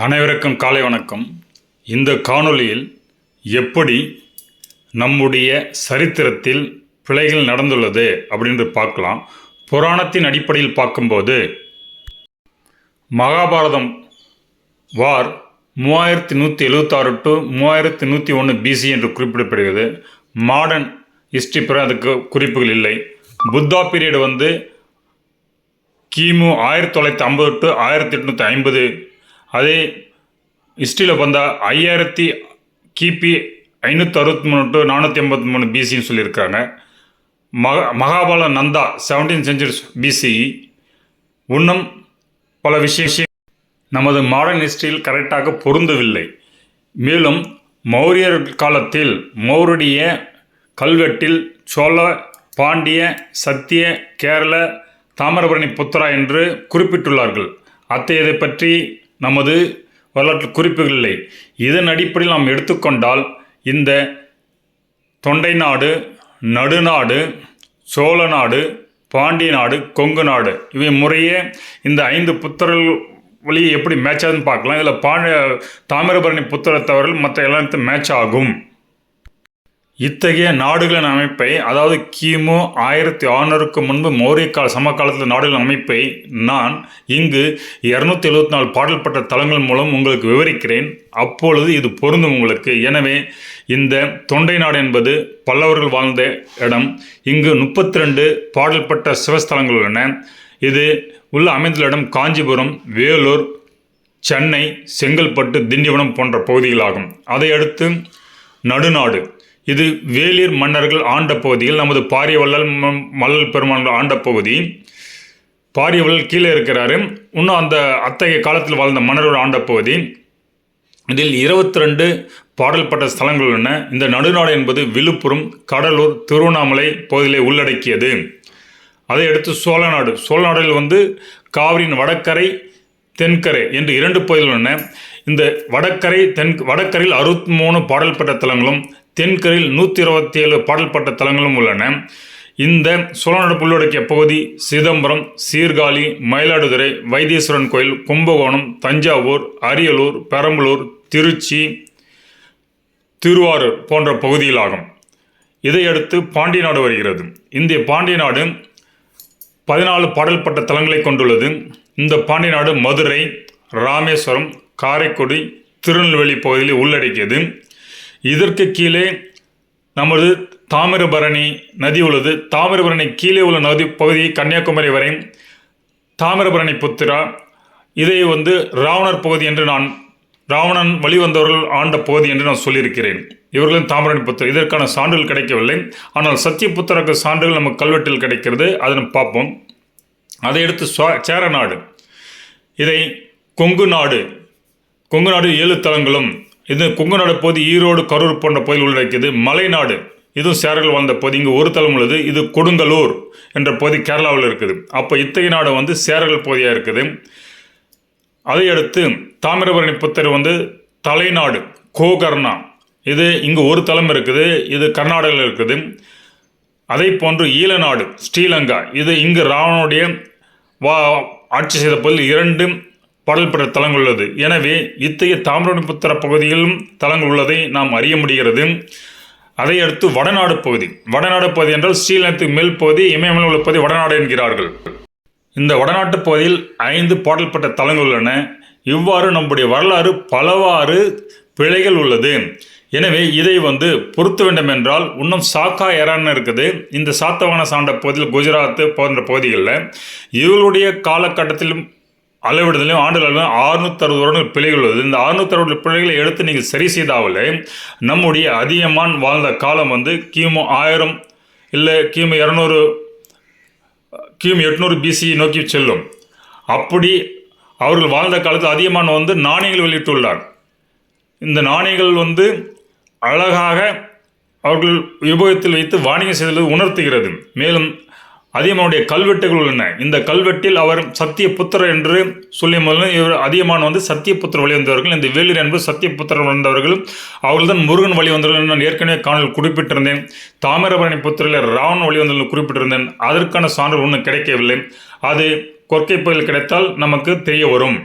அனைவருக்கும் காலை வணக்கம். இந்த காணொளியில் எப்படி நம்முடைய சரித்திரத்தில் பிழைகள் நடந்துள்ளது அப்படின்னு பார்க்கலாம். புராணத்தின் அடிப்படையில் பார்க்கும்போது மகாபாரதம் வார் 3176 to 3101 பிசி என்று குறிப்பிடப்படுகிறது. மாடர்ன் ஹிஸ்ட்ரி பிற அதுக்கு குறிப்புகள் இல்லை. புத்தா பீரியட் கிமு 1950 to 1850. அதே ஹிஸ்ட்ரியில் வந்தால் 5000 கிபி 563 to 483 பிசின்னு சொல்லியிருக்காங்க. மகாபால நந்தா 17th century பிசி. இன்னும் பல விஷயம் நமது மாடர்ன் ஹிஸ்ட்ரியில் கரெக்டாக பொருந்தவில்லை. மேலும் மௌரியர் காலத்தில் மௌரிய கல்வெட்டில் சோழ, பாண்டிய, சத்திய, கேரள, தாமிரபரணி புத்திரா என்று குறிப்பிட்டுள்ளார்கள். அத்தகையதை பற்றி நமது வரலாற்று குறிப்புகள் இல்லை. இதன் அடிப்படையில் நாம் எடுத்துக்கொண்டால் இந்த தொண்டை நாடு, நடுநாடு, சோழ நாடு, பாண்டிய நாடு, கொங்கு நாடு இவை முறையே இந்த 5 புத்திரர்கள் வழி எப்படி மேட்ச் ஆகுதுன்னு பார்க்கலாம். இதில் தாமிரபரணி புத்திரத்தவர்கள் மற்ற எல்லாத்தையும் மேட்ச் ஆகும். இத்தகைய நாடுகளின் அமைப்பை, அதாவது கிமு 1600க்கு முன்பு மௌரிய கால சமகாலத்தில் நாடுகளின் அமைப்பை நான் இங்கு 274 பாடல்பட்ட தலங்கள் மூலம் உங்களுக்கு விவரிக்கிறேன். அப்பொழுது இது பொருந்தும் உங்களுக்கு. எனவே இந்த தொண்டை நாடு என்பது பல்லவர்கள் வாழ்ந்த இடம். இங்கு 32 பாடல்பட்ட சிவஸ்தலங்கள் உள்ளன. இது உள்ள அமைந்துள்ள இடம் காஞ்சிபுரம், வேலூர், சென்னை, செங்கல்பட்டு, திண்டிவனம் போன்ற பகுதிகளாகும். அதையடுத்து நடுநாடு. இது வேளிர் மன்னர்கள் ஆண்ட பகுதியில் நமது பாரியவள்ளல் மல்லல் பெருமான்கள் ஆண்ட பகுதி. பாரியவள்ளல் கீழே இருக்கிறாரு. இன்னும் அந்த அத்தகைய காலத்தில் வாழ்ந்த மன்னர்கள் ஆண்ட பகுதி. இதில் 22 பாடல்பட்ட ஸ்தலங்கள் உள்ளன. இந்த நடுநாடு என்பது விழுப்புரம், கடலூர், திருவண்ணாமலை பகுதிகளை உள்ளடக்கியது. அதையடுத்து சோழநாடு. சோழநாடில் காவிரியின் வடக்கரை, தென்கரை என்று 2 பகுதிகள் உள்ளன. இந்த வடக்கரையில் 63 பாடல்பட்ட தலங்களும், தென்கரையில் 127 பாடல்பட்ட தலங்களும் உள்ளன. இந்த சோழநாடு உள்ளடக்கிய பகுதி சிதம்பரம், சீர்காழி, மயிலாடுதுறை, வைத்தீஸ்வரன் கோயில், கும்பகோணம், தஞ்சாவூர், அரியலூர், பெரம்பலூர், திருச்சி, திருவாரூர் போன்ற பகுதிகளாகும். இதையடுத்து பாண்டிய நாடு வருகிறது. இந்த பாண்டிய நாடு 14 பாடல்பட்ட தலங்களை கொண்டுள்ளது. இந்த பாண்டிய நாடு மதுரை, ராமேஸ்வரம், காரைக்குடி, திருநெல்வேலி பகுதியில் உள்ளடக்கியது. இதற்கு கீழே நமது தாமிரபரணி நதி உள்ளது. தாமிரபரணி கீழே உள்ள நதி பகுதி கன்னியாகுமரி வரை தாமிரபரணி புத்திரா. இதை ராவணர் பகுதி என்று ராவணன் வழிவந்தவர்கள் ஆண்ட பகுதி என்று நான் சொல்லியிருக்கிறேன். இவர்களும் தாமிரபரணி புத்திரா. இதற்கான சான்றுகள் கிடைக்கவில்லை. ஆனால் சத்தியபுத்திரக்கு சான்றுகள் நமக்கு கல்வெட்டில் கிடைக்கிறது. அதை பார்ப்போம். அதையடுத்து சேர நாடு. இதை கொங்கு நாடு. கொங்கு நாடு 7 தலங்களும். இது கொங்கு நாடு பகுதி ஈரோடு, கரூர் போன்ற பகுதியில் உள்ளடக்கியது. மலைநாடு. இதுவும் சேரர்கள் வாழ்ந்த பகுதி. இங்கு ஒரு தலம் உள்ளது. இது கொடுங்கலூர் என்ற பகுதி கேரளாவில் இருக்குது. அப்போ இத்தகைய நாடு சேரர்கள் பகுதியாக இருக்குது. அதையடுத்து தாமிரபரணி புத்தர் தலைநாடு கோகர்ணா. இது இங்கு ஒரு தலம் இருக்குது. இது கர்நாடகாவில் இருக்குது. அதை போன்று ஈழநாடு ஸ்ரீலங்கா. இது இங்கு ராவணனுடைய ஆட்சி செய்த பகுதியில் 2 பாடல்பட்ட தலங்கள் உள்ளது. எனவே இத்தகைய தாமிரபரணி புத்திர பகுதியிலும் தலங்கள் உள்ளதை நாம் அறிய முடிகிறது. அதையடுத்து வடநாடு பகுதி. வடநாடு பகுதி என்றால் ஸ்ரீலங்கத்துக்கு மேல் பகுதி, இமயமலை உள்ள பகுதி வடநாடு என்கிறார்கள். இந்த வடநாட்டு பகுதியில் 5 பாடல்பட்ட தலங்கள் உள்ளன. இவ்வாறு நம்முடைய வரலாறு பலவாறு பிழைகள் உள்ளது. எனவே இதை பொருத்த வேண்டும் என்றால் இன்னும் சாக்கா எரான்னு இருக்குது. இந்த சாத்தவான சாண்ட பகுதியில் குஜராத் போன்ற பகுதிகளில் இவர்களுடைய காலகட்டத்திலும் அளவிடுதலையும் ஆண்டுகளிலும் 660 வருடங்கள் பிழைகள் உள்ளது. இந்த 660 பிழைகளை எடுத்து நீங்கள் சரி செய்தாலே நம்முடைய அதியமான் வாழ்ந்த காலம் கிமு 1000 இல்லை கிமு 200 கிமு 800 பிசி நோக்கி செல்லும். அப்படி அவர்கள் வாழ்ந்த காலத்தில் அதியமான் நாணயங்கள் வெளியிட்டுள்ளார். இந்த நாணயங்கள் அழகாக அவர்கள் உபயோகத்தில் வைத்து வாணிகம் செய்தது உணர்த்துகிறது. மேலும் அதியமானுடைய கல்வெட்டுகள் உள்ளன. இந்த கல்வெட்டில் அவர் சத்தியபுத்திரர் என்று சொல்லிய முதல்ல இவர் அதியமான் சத்தியபுத்திர வழி வந்தவர்கள். இந்த வேளிர் என்பது சத்தியபுத்திரர் வந்தவர்கள். அவர்கள் தான் முருகன் வழி வந்தவர்கள். நான் ஏற்கனவே காணொலியில் குறிப்பிட்டிருந்தேன். தாமிரபரணி புத்திரில் ராவணன் வழி வந்தவர்கள் குறிப்பிட்டிருந்தேன். அதற்கான சான்று ஒன்றும் கிடைக்கவில்லை. அது கொற்கை பகுதியில் கிடைத்தால் நமக்கு தெரிய வரும்.